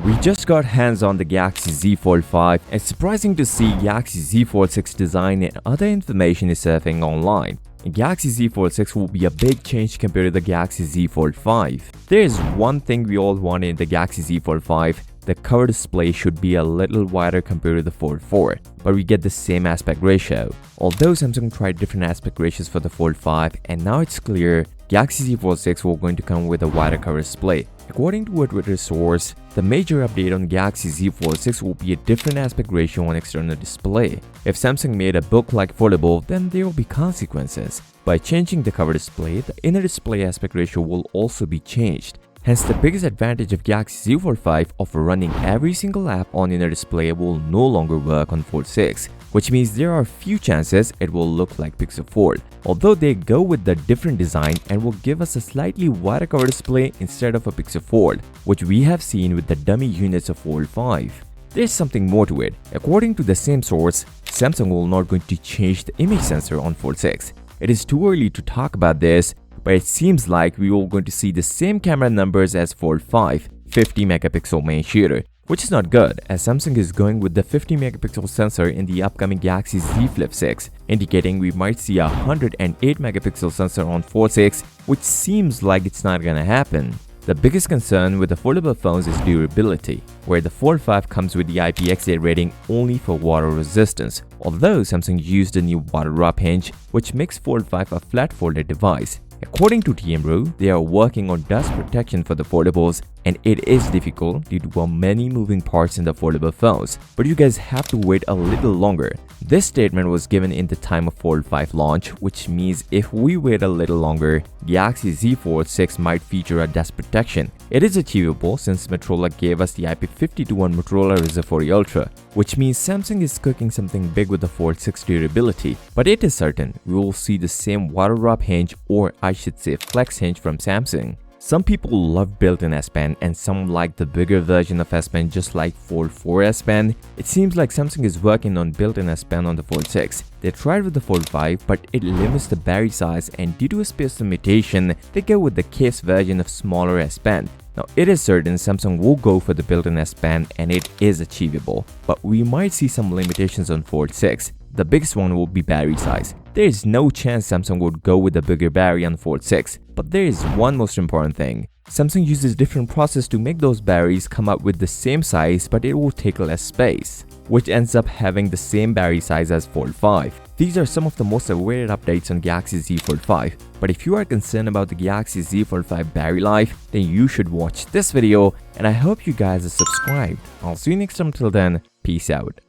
We just got hands on the Galaxy Z Fold 5. It's surprising to see Galaxy Z Fold 6 design and other information is surfing online. And Galaxy Z Fold 6 will be a big change compared to the Galaxy Z Fold 5. There is one thing we all wanted in the Galaxy Z Fold 5. The cover display should be a little wider compared to the Fold 4, but we get the same aspect ratio. Although Samsung tried different aspect ratios for the Fold 5, and now it's clear Galaxy Z Fold 6 will going to come with a wider cover display. According to a Twitter source, the major update on Galaxy Z Fold 6 will be a different aspect ratio on external display. If Samsung made a book-like foldable, then there will be consequences. By changing the cover display, the inner display aspect ratio will also be changed. Hence, the biggest advantage of Galaxy Z Fold 5 of running every single app on inner display will no longer work on Fold 6, which means there are few chances it will look like Pixel Fold. Although they go with the different design and will give us a slightly wider cover display instead of a Pixel Fold, which we have seen with the dummy units of Fold 5. There's something more to it. According to the same source, Samsung will not going to change the image sensor on Fold 6. It is too early to talk about this, but it seems like we are going to see the same camera numbers as Fold 5, 50 megapixel main shooter, which is not good as Samsung is going with the 50 megapixel sensor in the upcoming Galaxy Z Flip 6, indicating we might see a 108 megapixel sensor on Fold 6, which seems like it's not gonna happen. The biggest concern with the foldable phones is durability, where the Fold 5 comes with the IPX8 rating only for water resistance, although Samsung used a new water drop hinge, which makes Fold 5 a flat folded device. According to TMRU, they are working on dust protection for the foldables, and it is difficult due to many moving parts in the foldable phones, but you guys have to wait a little longer. This statement was given in the time of Fold 5 launch, which means if we wait a little longer, Galaxy Z Fold 6 might feature a dust protection. It is achievable since Motorola gave us the IP52 on Motorola Razr 40 Ultra, which means Samsung is cooking something big with the Fold 6 durability. But it is certain we will see the same water drop hinge, or I should say flex hinge, from Samsung. Some people love built-in S Pen and some like the bigger version of S Pen, just like Fold 4 S Pen. It seems like Samsung is working on built-in S Pen on the Fold 6. They tried with the Fold 5, but it limits the battery size, and due to a space limitation, they go with the case version of smaller S Pen. Now, it is certain Samsung will go for the built-in S Pen and it is achievable, but we might see some limitations on Fold 6. The biggest one will be battery size. There is no chance Samsung would go with a bigger battery on Fold 6, but there is one most important thing. Samsung uses different process to make those batteries come up with the same size, but it will take less space, which ends up having the same battery size as Fold 5. These are some of the most awaited updates on Galaxy Z Fold 5, but if you are concerned about the Galaxy Z Fold 5 battery life, then you should watch this video, and I hope you guys are subscribed. I'll see you next time. Till then, peace out.